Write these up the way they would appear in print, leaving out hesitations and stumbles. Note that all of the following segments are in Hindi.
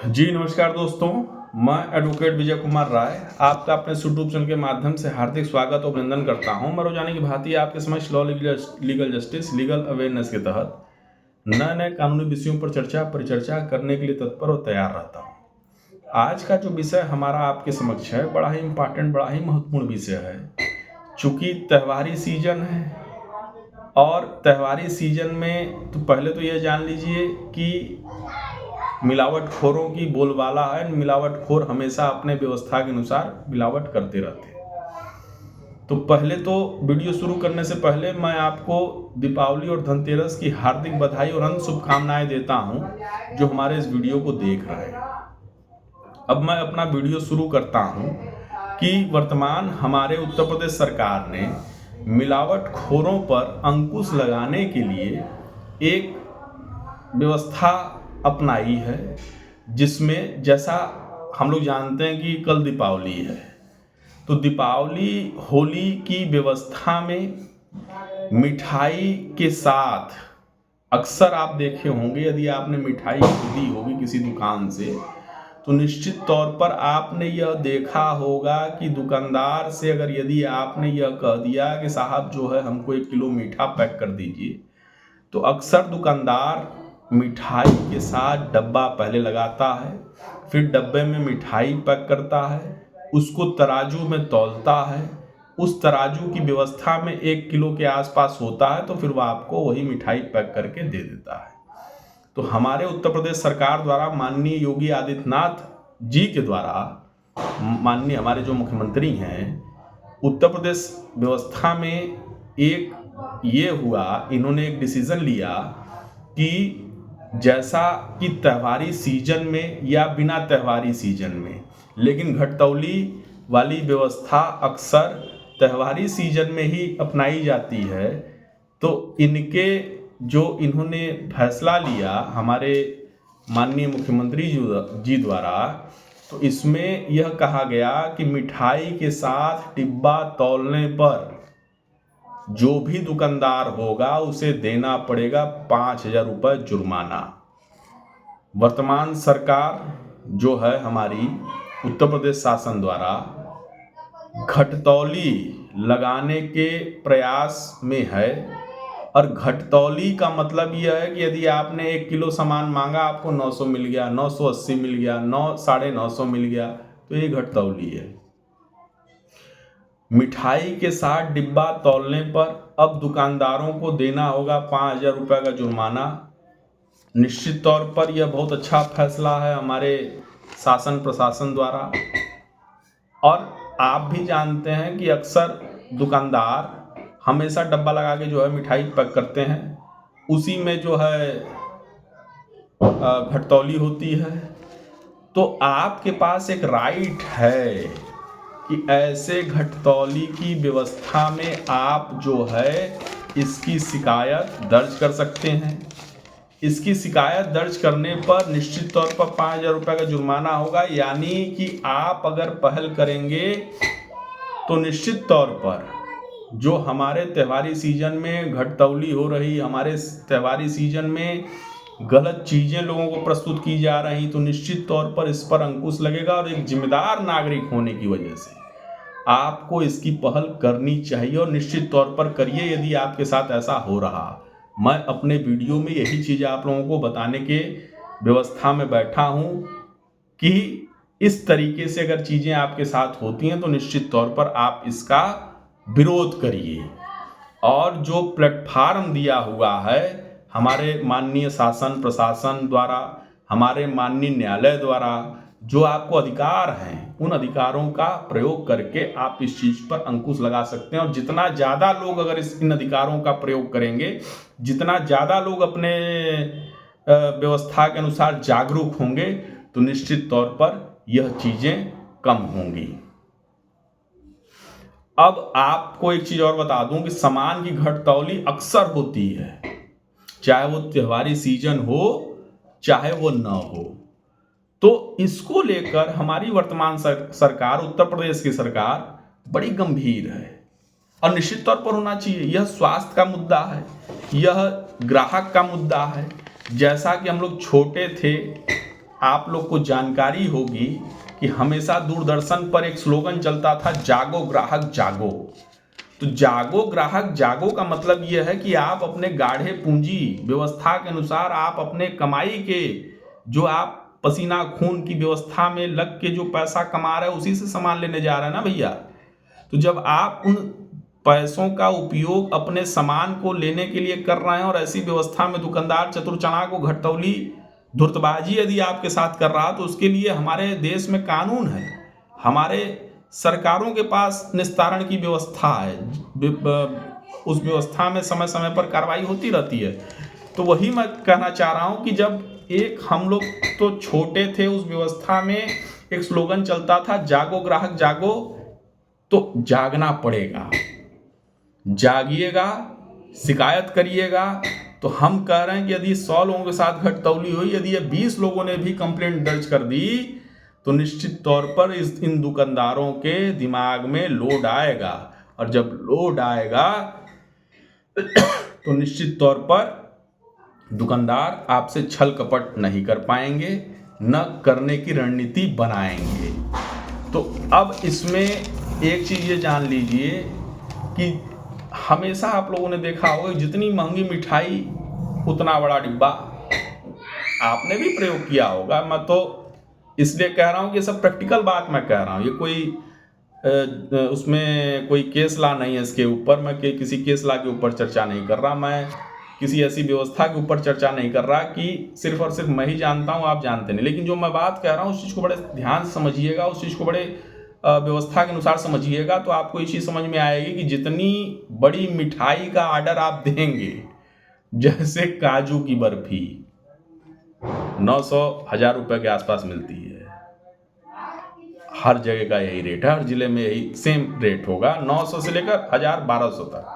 जी नमस्कार दोस्तों, मैं एडवोकेट विजय कुमार राय आपका अपने यूट्यूब चैनल के माध्यम से हार्दिक स्वागत और अभिनंदन करता हूं। मैं रोजाना की भांति आपके समक्ष law legal justice legal awareness के तहत नए नए कानूनी विषयों पर चर्चा परिचर्चा करने के लिए तत्पर और तैयार रहता हूं। आज का जो विषय हमारा आपके समक्ष है बड़ा ही इम्पोर्टेंट, बड़ा ही महत्वपूर्ण विषय है। चूंकि त्योहारी सीजन है और त्योहारी सीजन में तो पहले तो यह जान लीजिए कि मिलावटखोरों की बोलबाला है। मिलावटखोर हमेशा अपने व्यवस्था के अनुसार मिलावट करते रहते हैं। तो पहले तो वीडियो शुरू करने से पहले मैं आपको दीपावली और धनतेरस की हार्दिक बधाई और अनंत शुभकामनाएं देता हूं जो हमारे इस वीडियो को देख रहे हैं। अब मैं अपना वीडियो शुरू करता हूं कि वर्तमान हमारे उत्तर प्रदेश सरकार ने मिलावटखोरों पर अंकुश लगाने के लिए एक व्यवस्था अपनाई है, जिसमें जैसा हम लोग जानते हैं कि कल दीपावली है, तो दीपावली होली की व्यवस्था में मिठाई के साथ अक्सर आप देखे होंगे, यदि आपने मिठाई खरीदी होगी किसी दुकान से तो निश्चित तौर पर आपने यह देखा होगा कि दुकानदार से अगर यदि आपने यह कह दिया कि साहब जो है हमको 1 किलो मीठा पैक कर दीजिए, तो अक्सर दुकानदार मिठाई के साथ डब्बा पहले लगाता है, फिर डब्बे में मिठाई पैक करता है, उसको तराजू में तौलता है। उस तराजू की व्यवस्था में 1 किलो के आसपास होता है, तो फिर वह आपको वही मिठाई पैक करके दे देता है। तो हमारे उत्तर प्रदेश सरकार द्वारा माननीय योगी आदित्यनाथ जी के द्वारा, माननीय हमारे जो मुख्यमंत्री हैं, उत्तर प्रदेश व्यवस्था में एक ये हुआ, इन्होंने एक डिसीजन लिया कि जैसा कि त्योहारी सीजन में या बिना त्योहारी सीजन में, लेकिन घटतौली वाली व्यवस्था अक्सर त्योहारी सीजन में ही अपनाई जाती है। तो इनके जो इन्होंने फैसला लिया हमारे माननीय मुख्यमंत्री जी द्वारा, तो इसमें यह कहा गया कि मिठाई के साथ डिब्बा तौलने पर जो भी दुकानदार होगा उसे देना पड़ेगा 5,000 रुपये जुर्माना। वर्तमान सरकार जो है हमारी उत्तर प्रदेश शासन द्वारा घटतौली लगाने के प्रयास में है, और घटतौली का मतलब यह है कि यदि आपने 1 किलो सामान मांगा, आपको 900 मिल गया, 980 मिल गया, 900 मिल गया, तो ये घटतौली है। मिठाई के साथ डिब्बा तौलने पर अब दुकानदारों को देना होगा 5,000 रुपये का जुर्माना। निश्चित तौर पर यह बहुत अच्छा फैसला है हमारे शासन प्रशासन द्वारा। और आप भी जानते हैं कि अक्सर दुकानदार हमेशा डब्बा लगा के जो है मिठाई पैक करते हैं, उसी में जो है घटतौली होती है। तो आपके पास एक राइट है कि ऐसे घटतौली की व्यवस्था में आप जो है इसकी शिकायत दर्ज कर सकते हैं। इसकी शिकायत दर्ज करने पर निश्चित तौर पर 5,000 रुपये का जुर्माना होगा। यानी कि आप अगर पहल करेंगे तो निश्चित तौर पर जो हमारे त्योहारी सीजन में घटतौली हो रही, हमारे त्योहारी सीजन में गलत चीज़ें लोगों को प्रस्तुत की जा रही, तो निश्चित तौर पर इस पर अंकुश लगेगा। और एक जिम्मेदार नागरिक होने की वजह से आपको इसकी पहल करनी चाहिए, और निश्चित तौर पर करिए यदि आपके साथ ऐसा हो रहा। मैं अपने वीडियो में यही चीज़ आप लोगों को बताने के व्यवस्था में बैठा हूँ कि इस तरीके से अगर चीज़ें आपके साथ होती हैं तो निश्चित तौर पर आप इसका विरोध करिए। और जो प्लेटफार्म दिया हुआ है हमारे माननीय शासन प्रशासन द्वारा, हमारे माननीय न्यायालय द्वारा, जो आपको अधिकार हैं, उन अधिकारों का प्रयोग करके आप इस चीज़ पर अंकुश लगा सकते हैं। और जितना ज़्यादा लोग अगर इन अधिकारों का प्रयोग करेंगे, जितना ज़्यादा लोग अपने व्यवस्था के अनुसार जागरूक होंगे, तो निश्चित तौर पर यह चीज़ें कम होंगी। अब आपको एक चीज़ और बता दूं कि सामान की घटतौली अक्सर होती है, चाहे वो त्योहारी सीजन हो चाहे वो न हो। तो इसको लेकर हमारी वर्तमान सरकार, उत्तर प्रदेश की सरकार बड़ी गंभीर है, और निश्चित तौर पर होना चाहिए। यह स्वास्थ्य का मुद्दा है, यह ग्राहक का मुद्दा है। जैसा कि हम लोग छोटे थे आप लोग को जानकारी होगी कि हमेशा दूरदर्शन पर एक स्लोगन चलता था, जागो ग्राहक जागो। तो जागो ग्राहक जागो का मतलब यह है कि आप अपने गाढ़े पूंजी व्यवस्था के अनुसार आप अपने कमाई के जो आप पसीना खून की व्यवस्था में लग के जो पैसा कमा रहे हैं उसी से सामान लेने जा रहे हैं ना भैया। तो जब आप उन पैसों का उपयोग अपने सामान को लेने के लिए कर रहे हैं और ऐसी व्यवस्था में दुकानदार चतुरचना को घटतौली धुर्तबाजी यदि आपके साथ कर रहा तो उसके लिए हमारे देश में कानून है, हमारे सरकारों के पास निस्तारण की व्यवस्था है, उस व्यवस्था में समय समय पर कार्रवाई होती रहती है। तो वही मैं कहना चाह रहा हूँ कि जब एक हम लोग तो छोटे थे, उस व्यवस्था में एक स्लोगन चलता था, जागो ग्राहक जागो, तो जागना पड़ेगा, जागिएगा, शिकायत करिएगा। तो हम कह रहे हैं कि यदि 100 लोगों के साथ घटतौली हुई, यदि ये 20 लोगों ने भी कंप्लेंट दर्ज कर दी तो निश्चित तौर पर इन दुकानदारों के दिमाग में लोड आएगा, और जब लोड आएगा तो निश्चित तौर पर दुकानदार आपसे छल कपट नहीं कर पाएंगे, न करने की रणनीति बनाएंगे। तो अब इसमें एक चीज़ ये जान लीजिए कि हमेशा आप लोगों ने देखा होगा जितनी महंगी मिठाई उतना बड़ा डिब्बा, आपने भी प्रयोग किया होगा। मैं तो इसलिए कह रहा हूँ कि सब प्रैक्टिकल बात मैं कह रहा हूँ, ये कोई उसमें कोई केस ला नहीं है इसके ऊपर, मैं किसी केस ला के ऊपर चर्चा नहीं कर रहा, मैं किसी ऐसी व्यवस्था के ऊपर चर्चा नहीं कर रहा कि सिर्फ और सिर्फ मैं ही जानता हूँ आप जानते नहीं। लेकिन जो मैं बात कह रहा हूँ उस चीज़ को बड़े ध्यान से समझिएगा, उस चीज़ को बड़े व्यवस्था के अनुसार समझिएगा, तो आपको ये चीज़ समझ में आएगी कि जितनी बड़ी मिठाई का ऑर्डर आप देंगे, जैसे काजू की बर्फी 900-1000 रुपये के आसपास मिलती है, हर जगह का यही रेट है, हर जिले में यही सेम रेट होगा, 900 से लेकर 1000-1200 तक।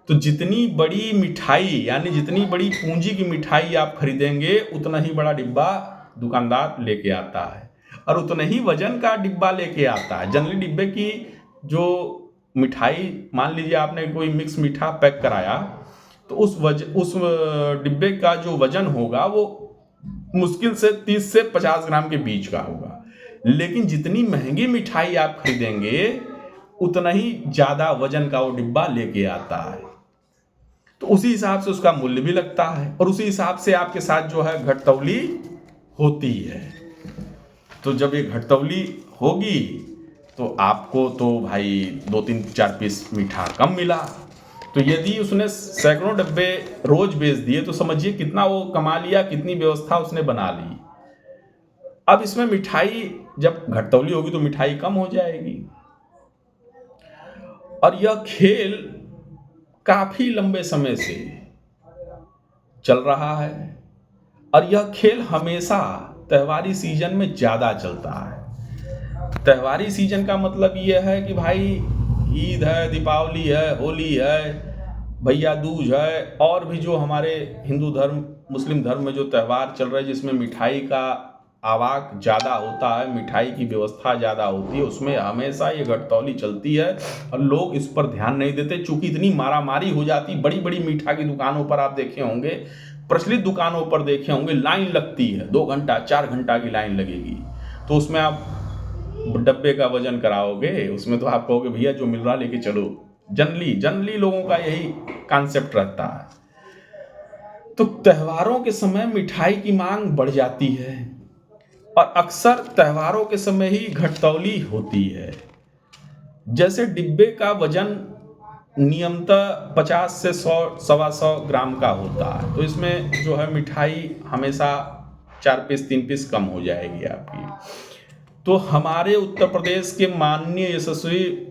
तो जितनी बड़ी मिठाई यानी जितनी बड़ी पूंजी की मिठाई आप खरीदेंगे उतना ही बड़ा डिब्बा दुकानदार लेके आता है, और उतना ही वजन का डिब्बा लेके आता है। जनरली डिब्बे की जो मिठाई, मान लीजिए आपने कोई मिक्स मीठा पैक कराया तो उस डिब्बे का जो वजन होगा वो मुश्किल से 30 से 50 ग्राम के बीच का होगा। लेकिन जितनी महंगी मिठाई आप खरीदेंगे उतना ही ज़्यादा वजन का वो डिब्बा लेके आता है, तो उसी हिसाब से उसका मूल्य भी लगता है, और उसी हिसाब से आपके साथ जो है घटतौली होती है। तो जब ये घटतौली होगी तो आपको तो भाई 2-3-4 पीस मीठा कम मिला, तो यदि उसने सैकड़ों डब्बे रोज बेच दिए तो समझिए कितना वो कमा लिया, कितनी व्यवस्था उसने बना ली। अब इसमें मिठाई जब घटतौली होगी तो मिठाई कम हो जाएगी, और यह खेल काफी लंबे समय से चल रहा है, और यह खेल हमेशा त्योहारी सीजन में ज़्यादा चलता है। त्योहारी सीजन का मतलब यह है कि भाई ईद है, दीपावली है, होली है, भैया दूज है, और भी जो हमारे हिंदू धर्म मुस्लिम धर्म में जो त्यौहार चल रहे हैं जिसमें मिठाई का आवाक ज़्यादा होता है, मिठाई की व्यवस्था ज़्यादा होती है, उसमें हमेशा ये घटतौली चलती है, और लोग इस पर ध्यान नहीं देते। चूँकि इतनी मारामारी हो जाती, बड़ी बड़ी मीठा की दुकानों पर आप देखे होंगे, प्रचलित दुकानों पर देखे होंगे, लाइन लगती है, 2 घंटा 4 घंटा की लाइन लगेगी। तो उसमें आप डब्बे का वजन कराओगे, उसमें तो आप कहोगे भैया जो मिल रहा लेके चलो। जनरली लोगों का यही कॉन्सेप्ट रहता है। तो त्योहारों के समय मिठाई की मांग बढ़ जाती है, और अक्सर त्योहारों के समय ही घटतौली होती है। जैसे डिब्बे का वजन नियमतः 50 से 100-125 ग्राम का होता है, तो इसमें जो है मिठाई हमेशा 4 पीस 3 पीस कम हो जाएगी आपकी। तो हमारे उत्तर प्रदेश के माननीय यशस्वी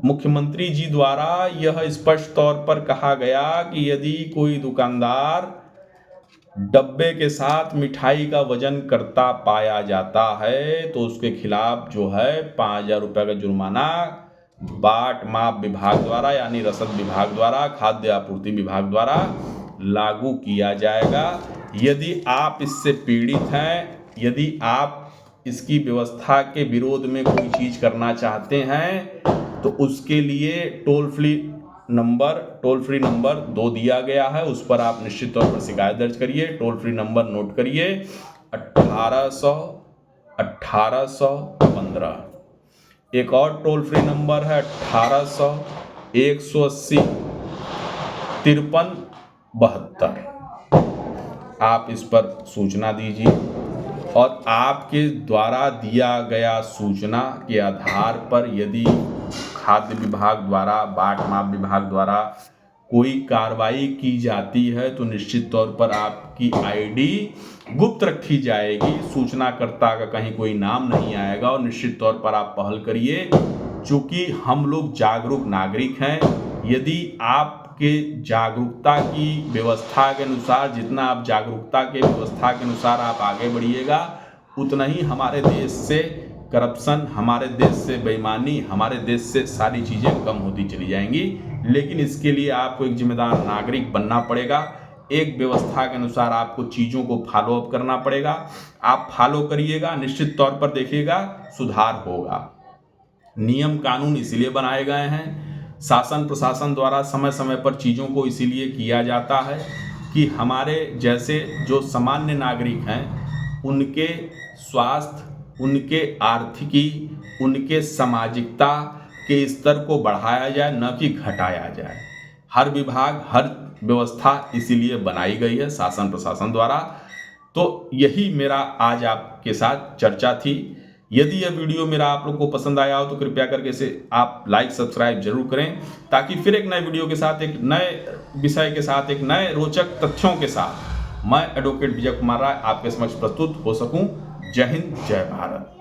मुख्यमंत्री जी द्वारा यह स्पष्ट तौर पर कहा गया कि यदि कोई दुकानदार डब्बे के साथ मिठाई का वजन करता पाया जाता है तो उसके खिलाफ जो है 5000 रुपये का जुर्माना बाट माप विभाग द्वारा यानी रसद विभाग द्वारा, खाद्य आपूर्ति विभाग द्वारा लागू किया जाएगा। यदि आप इससे पीड़ित हैं, यदि आप इसकी व्यवस्था के विरोध में कोई चीज़ करना चाहते हैं तो उसके लिए टोल फ्री नंबर 2 दिया गया है, उस पर आप निश्चित तौर पर शिकायत दर्ज करिए, टोल फ्री नंबर नोट करिए 1800 1815। एक और टोल फ्री नंबर है 1800 180 5372। आप इस पर सूचना दीजिए और आपके द्वारा दिया गया सूचना के आधार पर यदि खाद्य विभाग द्वारा, बाट माप विभाग द्वारा कोई कार्रवाई की जाती है तो निश्चित तौर पर आपकी आईडी गुप्त रखी जाएगी, सूचनाकर्ता का कहीं कोई नाम नहीं आएगा और निश्चित तौर पर आप पहल करिए। चूँकि हम लोग जागरूक नागरिक हैं, यदि आपके जागरूकता की व्यवस्था के अनुसार, जितना आप जागरूकता के व्यवस्था के अनुसार आप आगे बढ़िएगा, उतना ही हमारे देश से करप्शन, हमारे देश से बेईमानी, हमारे देश से सारी चीज़ें कम होती चली जाएंगी। लेकिन इसके लिए आपको एक जिम्मेदार नागरिक बनना पड़ेगा, एक व्यवस्था के अनुसार आपको चीज़ों को फॉलो अप करना पड़ेगा। आप फॉलो करिएगा, निश्चित तौर पर देखिएगा सुधार होगा। नियम कानून इसीलिए बनाए गए हैं, शासन प्रशासन द्वारा समय समय पर चीज़ों को इसीलिए किया जाता है कि हमारे जैसे जो सामान्य नागरिक हैं उनके स्वास्थ्य, उनके आर्थिकी, उनके सामाजिकता के स्तर को बढ़ाया जाए, न कि घटाया जाए। हर विभाग, हर व्यवस्था इसीलिए बनाई गई है शासन प्रशासन द्वारा। तो यही मेरा आज आपके साथ चर्चा थी। यदि यह वीडियो मेरा आप लोग को पसंद आया हो तो कृपया करके इसे आप लाइक सब्सक्राइब जरूर करें, ताकि फिर एक नए वीडियो के साथ, एक नए विषय के साथ, एक नए रोचक तथ्यों के साथ मैं एडवोकेट विजय कुमार राय आपके समक्ष प्रस्तुत हो सकूं। जय हिंद, जय भारत।